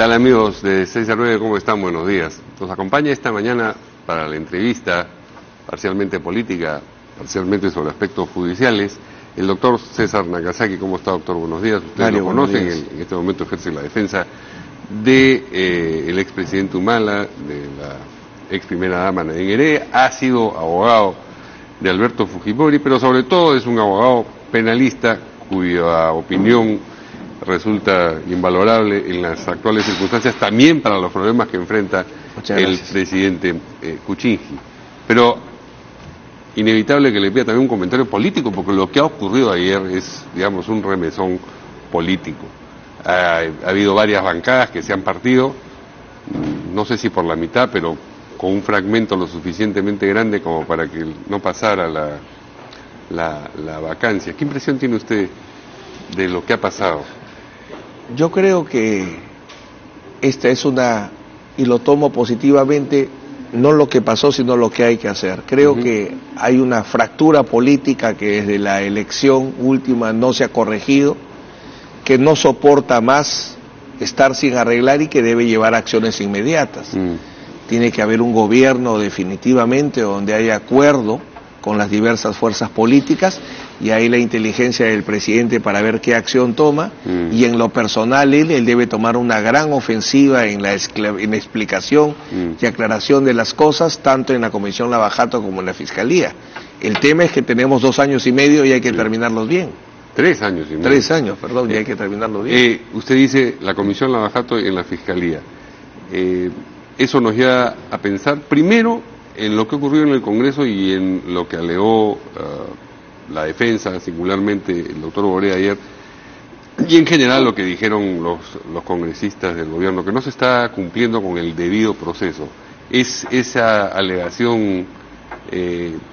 tal amigos de 6 a 9? ¿Cómo están? Buenos días. Nos acompaña esta mañana para la entrevista parcialmente política, parcialmente sobre aspectos judiciales, el doctor César Nagasaki. ¿Cómo está, doctor? Buenos días. Ustedes lo conocen, en este momento ejerce la defensa de el expresidente Humala, de la ex primera dama Nadine Heredia, ha sido abogado de Alberto Fujimori, pero sobre todo es un abogado penalista cuya opinión resulta invalorable en las actuales circunstancias, también para los problemas que enfrenta el presidente Kuczynski. Pero inevitable que le pida también un comentario político, porque lo que ha ocurrido ayer es, digamos, un remesón político. Ha habido varias bancadas que se han partido, no sé si por la mitad, pero con un fragmento lo suficientemente grande como para que no pasara la vacancia. ¿Qué impresión tiene usted de lo que ha pasado? Yo creo que esta es y lo tomo positivamente, no lo que pasó, sino lo que hay que hacer. Creo que hay una fractura política que desde la elección última no se ha corregido, que no soporta más estar sin arreglar y que debe llevar acciones inmediatas. Tiene que haber un gobierno definitivamente donde haya acuerdo con las diversas fuerzas políticas, y ahí la inteligencia del presidente para ver qué acción toma, y en lo personal él debe tomar una gran ofensiva en la explicación y aclaración de las cosas, tanto en la Comisión Lavajato como en la Fiscalía. El tema es que tenemos 2 años y medio y hay que terminarlos bien. 3 años y medio. 3 años, perdón, y hay que terminarlo bien. Usted dice la Comisión Lavajato en la Fiscalía. Eso nos lleva a pensar, primero, en lo que ocurrió en el Congreso y en lo que alegó la defensa, singularmente el doctor Borea ayer, y en general lo que dijeron los congresistas del gobierno, que no se está cumpliendo con el debido proceso. ¿Esa alegación,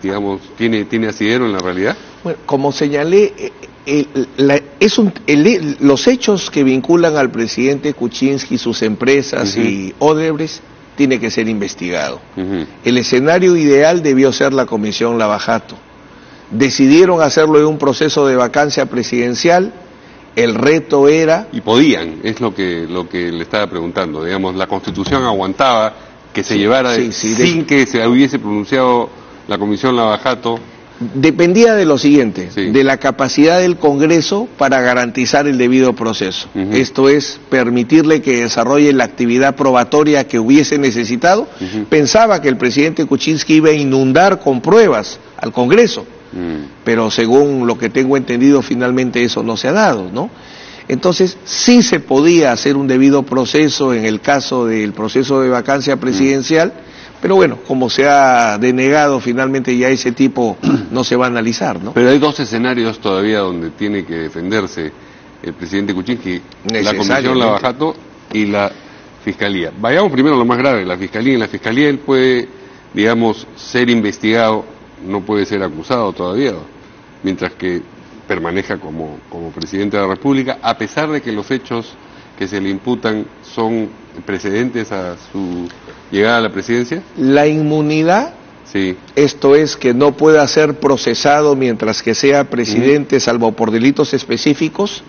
digamos, tiene asidero en la realidad? Bueno, como señalé, los hechos que vinculan al presidente Kuczynski, sus empresas y Odebrecht, tiene que ser investigado. El escenario ideal debió ser la Comisión Lavajato. Decidieron hacerlo en un proceso de vacancia presidencial. El reto era... Y podían, es lo que le estaba preguntando. Digamos, la Constitución aguantaba que se llevara sin que se hubiese pronunciado la Comisión Lavajato. Dependía de lo siguiente, de la capacidad del Congreso para garantizar el debido proceso. Esto es, permitirle que desarrolle la actividad probatoria que hubiese necesitado. Pensaba que el presidente Kuczynski iba a inundar con pruebas al Congreso, pero según lo que tengo entendido, finalmente eso no se ha dado, ¿no? Entonces, sí se podía hacer un debido proceso en el caso del proceso de vacancia presidencial, pero bueno, como se ha denegado, finalmente ya ese tipo no se va a analizar, ¿no? Pero hay 2 escenarios todavía donde tiene que defenderse el presidente Kuczynski, la Comisión Lavajato y la Fiscalía. Vayamos primero a lo más grave, la Fiscalía. En la Fiscalía él puede, digamos, ser investigado, no puede ser acusado todavía, mientras que permanezca como presidente de la República, a pesar de que los hechos que se le imputan son precedentes a su llegada a la presidencia. La inmunidad, esto es que no pueda ser procesado mientras que sea presidente, salvo por delitos específicos,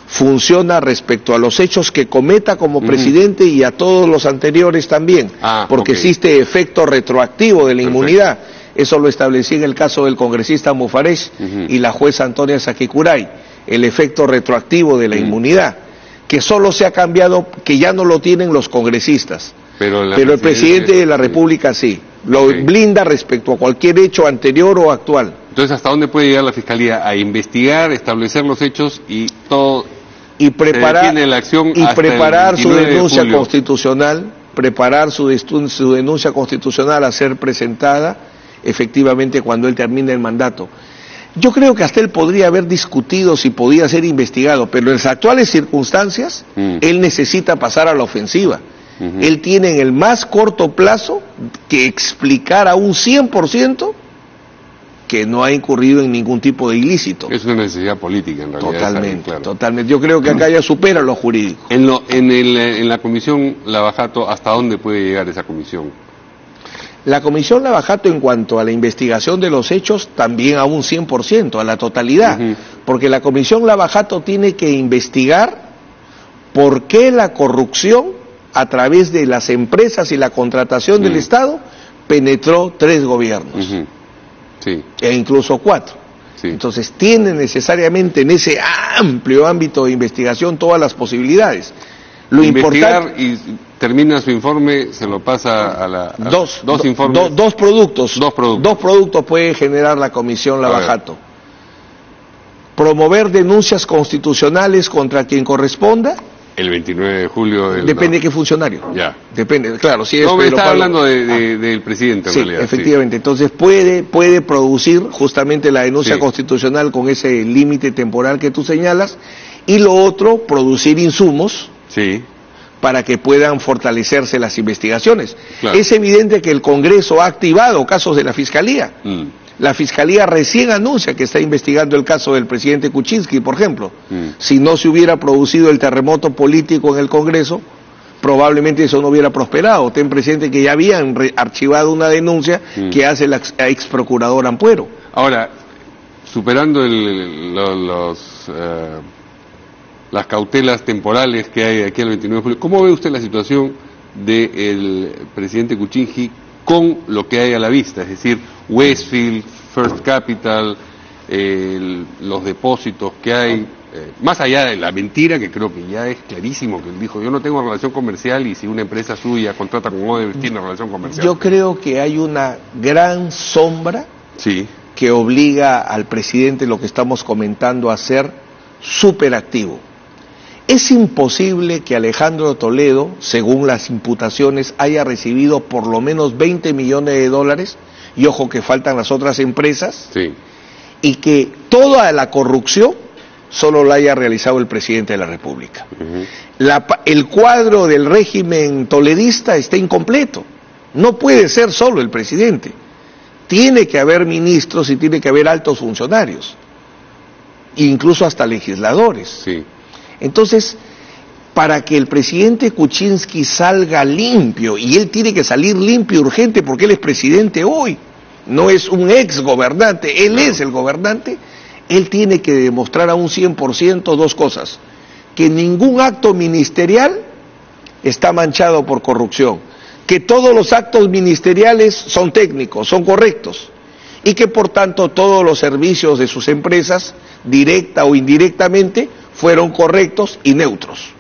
funciona respecto a los hechos que cometa como presidente y a todos los anteriores también, porque existe efecto retroactivo de la inmunidad. Eso lo establecí en el caso del congresista Mufarech y la jueza Antonia Saquicurray, el efecto retroactivo de la inmunidad, que solo se ha cambiado, que ya no lo tienen los congresistas. Pero el presidente de la República sí, lo blinda respecto a cualquier hecho anterior o actual. Entonces, ¿hasta dónde puede llegar la Fiscalía? A investigar, establecer los hechos y todo, y preparar la acción su denuncia constitucional, preparar su denuncia constitucional a ser presentada efectivamente cuando él termine el mandato. Yo creo que hasta él podría haber discutido si podía ser investigado, pero en las actuales circunstancias él necesita pasar a la ofensiva. Él tiene en el más corto plazo que explicar a un 100% que no ha incurrido en ningún tipo de ilícito. Es una necesidad política, en realidad. Totalmente, totalmente. Yo creo que acá ya supera lo jurídico. En la Comisión Lavajato, ¿hasta dónde puede llegar esa comisión? La Comisión Lavajato, en cuanto a la investigación de los hechos, también a un 100%, a la totalidad, porque la Comisión Lavajato tiene que investigar por qué la corrupción a través de las empresas y la contratación del Estado, penetró 3 gobiernos, sí, e incluso 4. sí. Entonces tiene necesariamente en ese amplio ámbito de investigación todas las posibilidades. Lo Investigar importante, y termina su informe, se lo pasa a la... dos informes. Dos productos. Dos productos. Dos productos puede generar la Comisión Lavajato. Promover denuncias constitucionales contra quien corresponda. El 29 de julio del... Depende de qué funcionario. Ya. Depende, claro. Si es No, me Pedro estaba Pablo, hablando del presidente, en sí, realidad. efectivamente. Sí. Entonces puede producir justamente la denuncia sí. constitucional con ese límite temporal que tú señalas. Y lo otro, producir insumos. Sí. Para que puedan fortalecerse las investigaciones. Claro. Es evidente que el Congreso ha activado casos de la Fiscalía. La Fiscalía recién anuncia que está investigando el caso del presidente Kuczynski, por ejemplo. Si no se hubiera producido el terremoto político en el Congreso, probablemente eso no hubiera prosperado. Ten presente que ya habían archivado una denuncia que hace la ex procuradora Ampuero. Ahora, superando las cautelas temporales que hay aquí al 29 de julio, ¿cómo ve usted la situación del presidente Kuczynski con lo que hay a la vista? Es decir, Westfield, First Capital, los depósitos que hay, más allá de la mentira, que creo que ya es clarísimo, que él dijo, yo no tengo relación comercial y si una empresa suya contrata con Odebrecht tiene relación comercial. Yo creo que hay una gran sombra que obliga al presidente, lo que estamos comentando, a ser súper activo. Es imposible que Alejandro Toledo, según las imputaciones, haya recibido por lo menos 20 millones de dólares, y ojo que faltan las otras empresas, y que toda la corrupción solo la haya realizado el presidente de la República. El cuadro del régimen toledista está incompleto. No puede ser solo el presidente. Tiene que haber ministros y tiene que haber altos funcionarios, incluso hasta legisladores. Entonces, para que el presidente Kuczynski salga limpio, y él tiene que salir limpio urgente porque él es presidente hoy, no es un ex gobernante, él es el gobernante, él tiene que demostrar a un 100% 2 cosas: que ningún acto ministerial está manchado por corrupción, que todos los actos ministeriales son técnicos, son correctos, y que por tanto todos los servicios de sus empresas, directa o indirectamente, fueron correctos y neutros.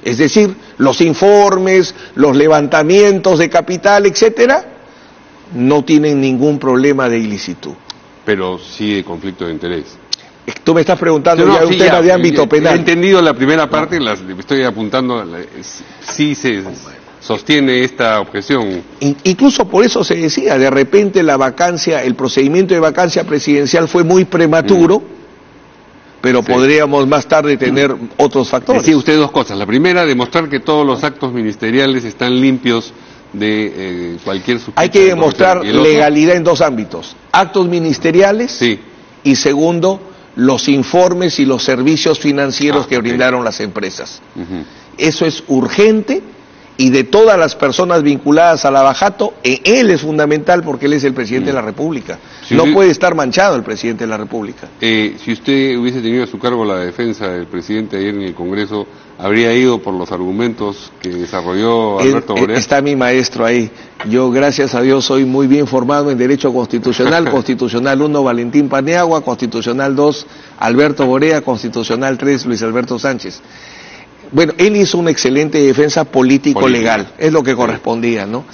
Es decir, los informes, los levantamientos de capital, etcétera, no tienen ningún problema de ilicitud. Pero sí de conflicto de interés. Tú me estás preguntando ya de un tema de ámbito penal. He entendido la primera parte, estoy apuntando, sí se sostiene esta objeción. Incluso por eso se decía, de repente el procedimiento de vacancia presidencial fue muy prematuro, pero podríamos más tarde tener otros factores. Decía usted 2 cosas. La primera, demostrar que todos los actos ministeriales están limpios de cualquier sospecha. Hay que demostrar legalidad en 2 ámbitos: actos ministeriales y segundo, los informes y los servicios financieros que brindaron las empresas. Eso es urgente, y de todas las personas vinculadas a Lavajato, él es fundamental porque él es el presidente de la República. No puede estar manchado el presidente de la República. Si usted hubiese tenido a su cargo la defensa del presidente ayer en el Congreso, ¿habría ido por los argumentos que desarrolló Alberto Borea? Está mi maestro ahí. Yo, gracias a Dios, soy muy bien formado en Derecho Constitucional. Constitucional 1, Valentín Paniagua; Constitucional 2, Alberto Borea; Constitucional 3, Luis Alberto Sánchez. Bueno, él hizo una excelente defensa político-legal, es lo que correspondía, ¿no?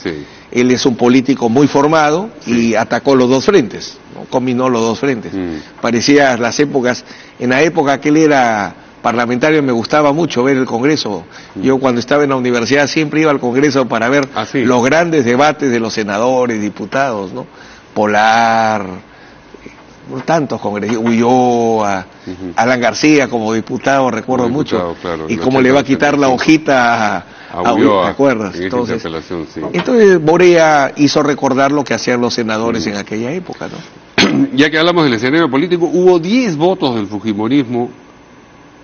Él es un político muy formado y atacó los 2 frentes, ¿no? Combinó los 2 frentes. Parecía en la época que él era parlamentario, me gustaba mucho ver el Congreso. Yo cuando estaba en la universidad siempre iba al Congreso para ver los grandes debates de los senadores, diputados, ¿no? Polar, tantos congresistas, Ulloa, Alan García como diputado, recuerdo mucho, y cómo le va a quitar la hojita a Ulloa, ¿te acuerdas? Entonces Borea hizo recordar lo que hacían los senadores en aquella época, ¿no? Ya que hablamos del escenario político, hubo 10 votos del fujimorismo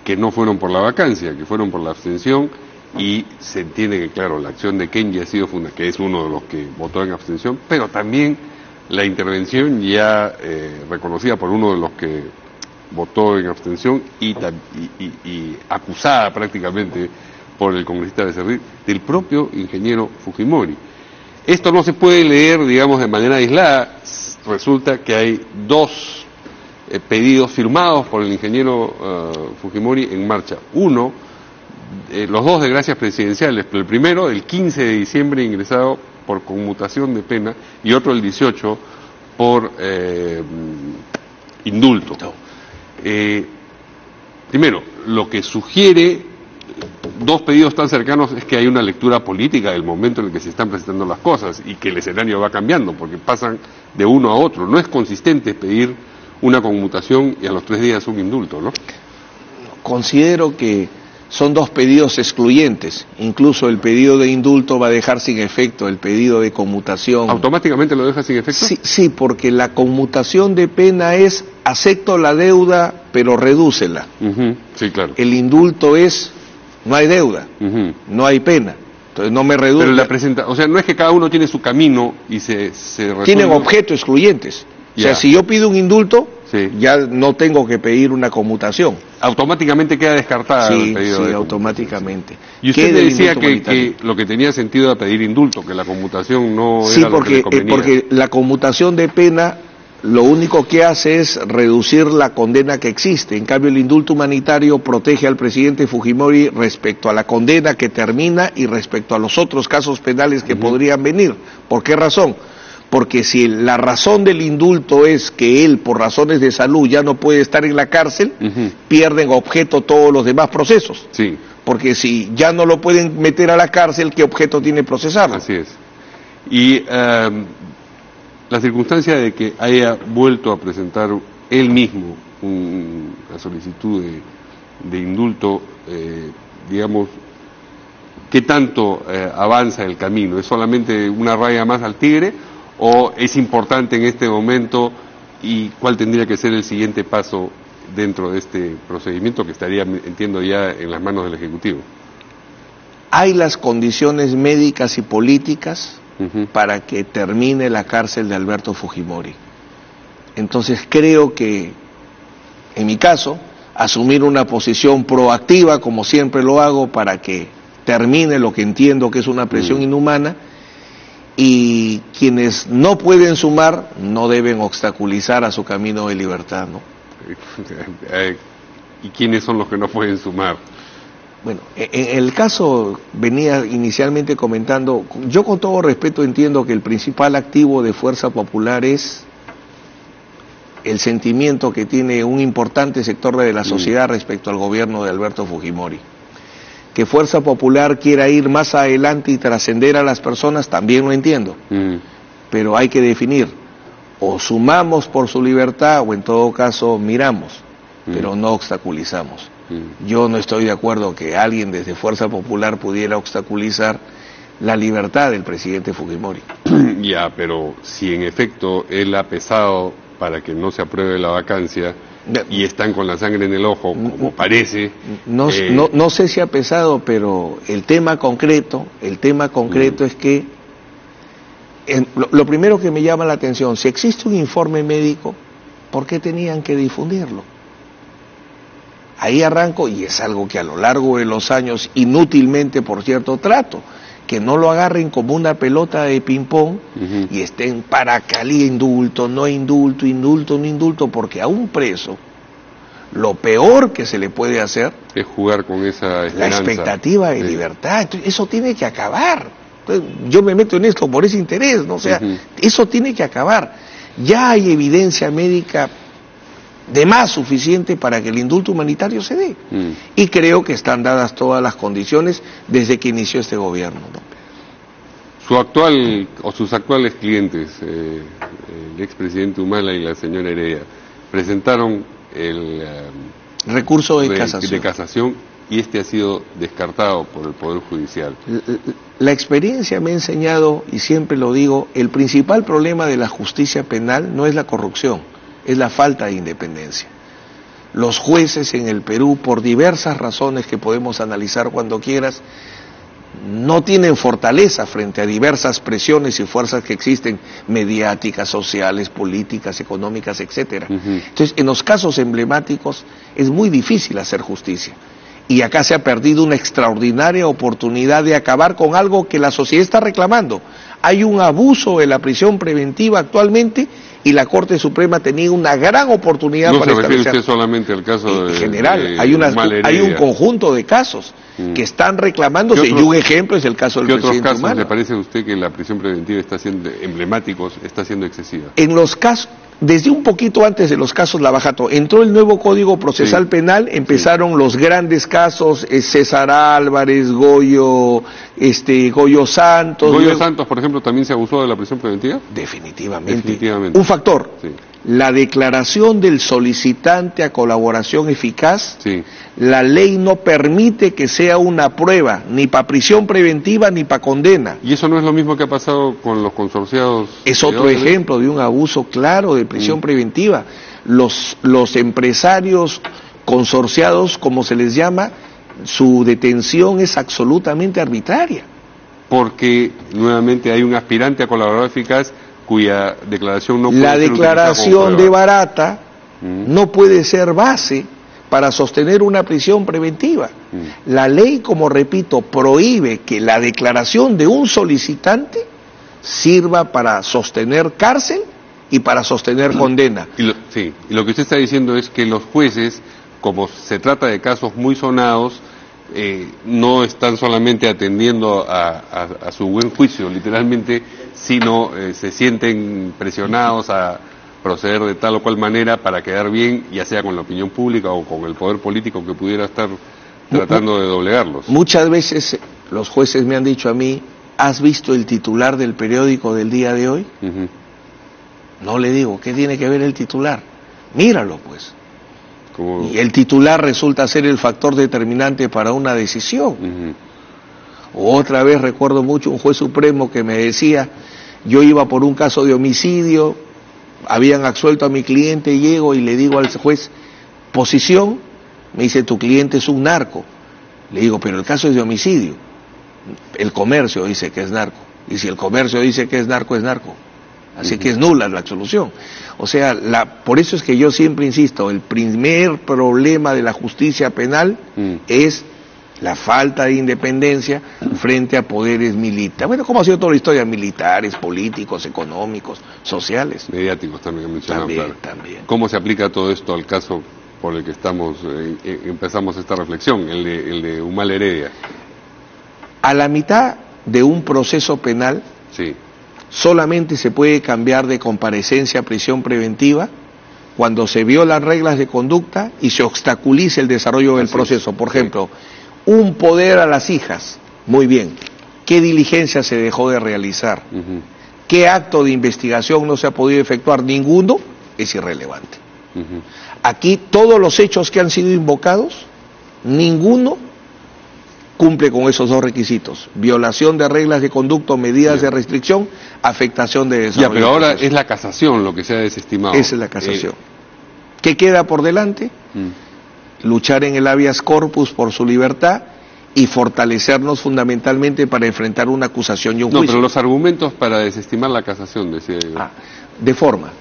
que no fueron por la vacancia, que fueron por la abstención, y se entiende que, claro, la acción de Kenji ha sido que es uno de los que votó en abstención, pero también la intervención ya reconocida por uno de los que votó en abstención y acusada prácticamente por el congresista Becerril, del propio ingeniero Fujimori. Esto no se puede leer, digamos, de manera aislada. Resulta que hay dos pedidos firmados por el ingeniero Fujimori en marcha. Uno, los dos de gracias presidenciales, pero el primero, el 15 de diciembre, ingresado por conmutación de pena, y otro el 18 por indulto. Primero, lo que sugiere dos pedidos tan cercanos es que hay una lectura política del momento en el que se están presentando las cosas y que el escenario va cambiando porque pasan de uno a otro. No es consistente pedir una conmutación y a los 3 días un indulto, ¿no? Considero que son dos pedidos excluyentes. Incluso el pedido de indulto va a dejar sin efecto el pedido de conmutación. ¿Automáticamente lo deja sin efecto? Sí, porque la conmutación de pena es acepto la deuda, pero redúcela. Sí, claro. El indulto es no hay deuda, no hay pena. Entonces no me reduce. Pero la presenta, o sea, no es que cada uno tiene su camino y se resuelve. Tienen objetos excluyentes. O sea, si yo pido un indulto, sí, ya no tengo que pedir una conmutación. Automáticamente queda descartada el pedido. Sí, automáticamente. Y usted me decía que lo que tenía sentido era pedir indulto, que la conmutación no era lo que le convenía. Porque la conmutación de pena lo único que hace es reducir la condena que existe. En cambio, el indulto humanitario protege al presidente Fujimori respecto a la condena que termina y respecto a los otros casos penales que podrían venir. ¿Por qué razón? Porque si la razón del indulto es que él, por razones de salud, ya no puede estar en la cárcel, pierden objeto todos los demás procesos. Sí. Porque si ya no lo pueden meter a la cárcel, ¿qué objeto tiene procesarlo? Así es. Y la circunstancia de que haya vuelto a presentar él mismo una solicitud de indulto, digamos, ¿qué tanto avanza el camino? ¿Es solamente una raya más al tigre o es importante en este momento y cuál tendría que ser el siguiente paso dentro de este procedimiento que estaría, entiendo, ya en las manos del Ejecutivo? Hay las condiciones médicas y políticas para que termine la cárcel de Alberto Fujimori. Entonces creo que, en mi caso, asumir una posición proactiva, como siempre lo hago, para que termine lo que entiendo que es una presión inhumana, y quienes no pueden sumar no deben obstaculizar a su camino de libertad, ¿no? ¿Y quiénes son los que no pueden sumar? Bueno, en el caso, venía inicialmente comentando, yo con todo respeto entiendo que el principal activo de Fuerza Popular es el sentimiento que tiene un importante sector de la sociedad respecto al gobierno de Alberto Fujimori. Que Fuerza Popular quiera ir más adelante y trascender a las personas, también lo entiendo. Pero hay que definir, o sumamos por su libertad, o en todo caso miramos, pero no obstaculizamos. Yo no estoy de acuerdo que alguien desde Fuerza Popular pudiera obstaculizar la libertad del presidente Fujimori. Ya, pero si en efecto él ha pesado para que no se apruebe la vacancia y están con la sangre en el ojo, como parece... No sé si ha pesado, pero el tema concreto es que lo primero que me llama la atención, si existe un informe médico, ¿por qué tenían que difundirlo? Ahí arranco, y es algo que a lo largo de los años, inútilmente, por cierto, trato, que no lo agarren como una pelota de ping-pong y estén para Cali, indulto, no indulto, indulto, no indulto, porque a un preso lo peor que se le puede hacer es jugar con esa esperanza. La expectativa de libertad. Entonces, eso tiene que acabar. Entonces, yo me meto en esto por ese interés, ¿no? O sea, eso tiene que acabar. Ya hay evidencia médica de más suficiente para que el indulto humanitario se dé. Y creo que están dadas todas las condiciones desde que inició este gobierno, ¿no? Sus actuales clientes, el expresidente Humala y la señora Heredia, presentaron el recurso de casación y este ha sido descartado por el Poder Judicial. La experiencia me ha enseñado, y siempre lo digo, el principal problema de la justicia penal no es la corrupción, es la falta de independencia. Los jueces en el Perú, por diversas razones que podemos analizar cuando quieras, no tienen fortaleza frente a diversas presiones y fuerzas que existen, mediáticas, sociales, políticas, económicas, etcétera. Entonces, en los casos emblemáticos es muy difícil hacer justicia. Y acá se ha perdido una extraordinaria oportunidad de acabar con algo que la sociedad está reclamando. Hay un abuso de la prisión preventiva actualmente y la Corte Suprema tenía una gran oportunidad para establecer. No se refiere usted solamente al caso de... En general, hay un conjunto de casos que están reclamándose, y un ejemplo es el caso del presidente ¿Qué otros casos Humala? le parece a usted que la prisión preventiva está siendo emblemáticos, está siendo excesiva? En los casos, desde un poquito antes de los casos Lavajato, entró el nuevo Código Procesal Penal, empezaron los grandes casos, César Álvarez, Goyo Santos. ¿Goyo Santos, por ejemplo, también se abusó de la prisión preventiva? Definitivamente. Un factor, la declaración del solicitante a colaboración eficaz, la ley no permite que sea una prueba, ni para prisión preventiva ni para condena. ¿Y eso no es lo mismo que ha pasado con los consorciados? Es otro ejemplo de un abuso claro de prisión preventiva. Los empresarios consorciados, como se les llama, su detención es absolutamente arbitraria. Porque, nuevamente, hay un aspirante a colaborador eficaz cuya declaración no puede ser utilizada como prueba. La declaración de Barata no puede ser base para sostener una prisión preventiva. La ley, como repito, prohíbe que la declaración de un solicitante sirva para sostener cárcel y para sostener condena. Y lo que usted está diciendo es que los jueces, como se trata de casos muy sonados, no están solamente atendiendo a su buen juicio, literalmente, sino se sienten presionados a proceder de tal o cual manera para quedar bien, ya sea con la opinión pública o con el poder político que pudiera estar tratando de doblegarlos. Muchas veces los jueces me han dicho a mí, ¿has visto el titular del periódico del día de hoy? No le digo, ¿qué tiene que ver el titular? Míralo, pues. Y el titular resulta ser el factor determinante para una decisión. Otra vez recuerdo mucho un juez supremo que me decía, yo iba por un caso de homicidio, habían absuelto a mi cliente, llego y le digo al juez, posición, me dice, tu cliente es un narco. Le digo, pero el caso es de homicidio. El comercio dice que es narco. Y si el comercio dice que es narco, es narco. Así que es nula la absolución. O sea, por eso es que yo siempre insisto, el primer problema de la justicia penal es la falta de independencia frente a poderes militares. Bueno, como ha sido toda la historia, militares, políticos, económicos, sociales. Mediáticos también, que mencionaron, también. ¿Cómo se aplica todo esto al caso por el que empezamos esta reflexión, el de Humala Heredia? A la mitad de un proceso penal, solamente se puede cambiar de comparecencia a prisión preventiva cuando se violan reglas de conducta y se obstaculiza el desarrollo del proceso. Por ejemplo, un poder a las hijas, muy bien, ¿qué diligencia se dejó de realizar? ¿Qué acto de investigación no se ha podido efectuar? Ninguno, es irrelevante. Aquí todos los hechos que han sido invocados, ninguno cumple con esos dos requisitos: violación de reglas de conducta o medidas de restricción, afectación de desarrollo. Ya, pero ahora es la casación lo que se ha desestimado. Esa es la casación. ¿Qué queda por delante? Luchar en el habeas corpus por su libertad y fortalecernos fundamentalmente para enfrentar una acusación y un juicio. No, pero los argumentos para desestimar la casación, decía yo. De forma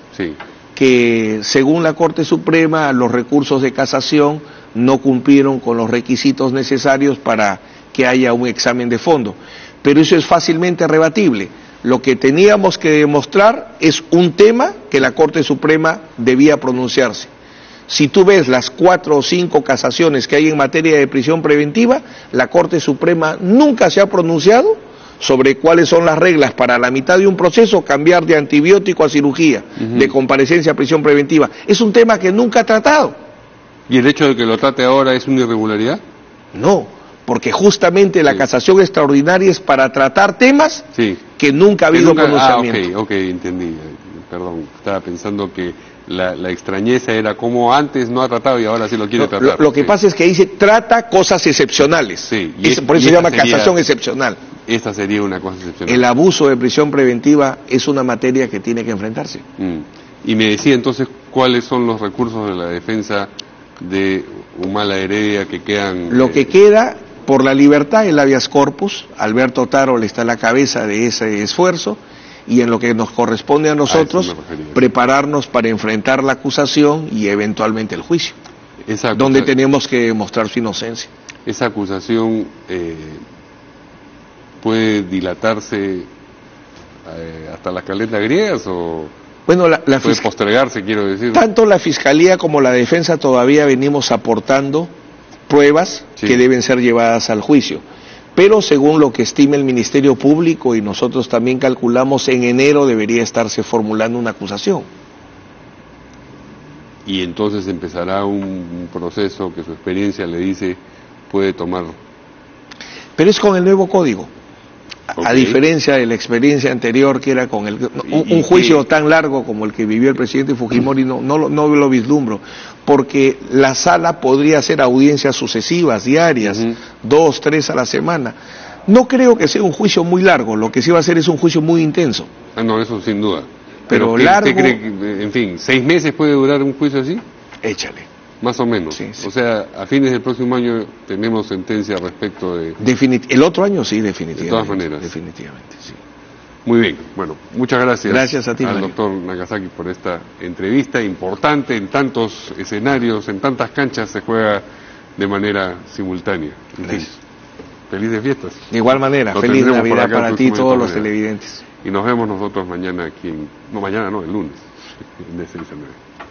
que, según la Corte Suprema, los recursos de casación no cumplieron con los requisitos necesarios para que haya un examen de fondo. Pero eso es fácilmente rebatible. Lo que teníamos que demostrar es un tema que la Corte Suprema debía pronunciarse. Si tú ves las 4 o 5 casaciones que hay en materia de prisión preventiva, la Corte Suprema nunca se ha pronunciado sobre cuáles son las reglas para la mitad de un proceso cambiar de antibiótico a cirugía, de comparecencia a prisión preventiva. Es un tema que nunca ha tratado. ¿Y el hecho de que lo trate ahora es una irregularidad? No, porque justamente la casación extraordinaria es para tratar temas que nunca ha habido pronunciamiento. Ok, entendí. Perdón, estaba pensando que la extrañeza era como antes no ha tratado y ahora sí lo quiere tratar. Lo que pasa es que dice trata cosas excepcionales. Por eso se llama casación excepcional. Esta sería una cosa excepcional. El abuso de prisión preventiva es una materia que tiene que enfrentarse. Y me decía entonces cuáles son los recursos de la defensa de Humala Heredia que quedan. Lo que queda por la libertad, el habeas corpus. Alberto Taro le está a la cabeza de ese esfuerzo, y en lo que nos corresponde a nosotros, prepararnos para enfrentar la acusación y eventualmente el juicio, donde tenemos que demostrar su inocencia. esa acusación puede dilatarse hasta las caletas griegas o bueno, puede postergarse, quiero decir. Tanto la Fiscalía como la Defensa todavía venimos aportando pruebas que deben ser llevadas al juicio. Pero según lo que estima el Ministerio Público y nosotros también calculamos, en enero debería estarse formulando una acusación. Y entonces empezará un proceso que su experiencia le dice puede tomar. Pero es con el nuevo código. A diferencia de la experiencia anterior, que era con un juicio tan largo como el que vivió el presidente Fujimori, no lo vislumbro, porque la sala podría hacer audiencias sucesivas, diarias, 2, 3 a la semana. No creo que sea un juicio muy largo, lo que sí va a ser es un juicio muy intenso. Ah, no, eso sin duda. Pero largo... ¿Usted cree que, en fin, 6 meses puede durar un juicio así? Échale. Más o menos. Sí. O sea, a fines del próximo año tenemos sentencia respecto de... El otro año sí, definitivamente. De todas maneras. Definitivamente, sí. Muy bien. Bueno, muchas gracias. Gracias a ti, al doctor Nagasaki por esta entrevista importante en tantos escenarios, en tantas canchas se juega de manera simultánea. Gracias. Felices fiestas. De igual manera, feliz Navidad para ti y todos los televidentes. Y nos vemos nosotros mañana aquí el lunes, en DC19.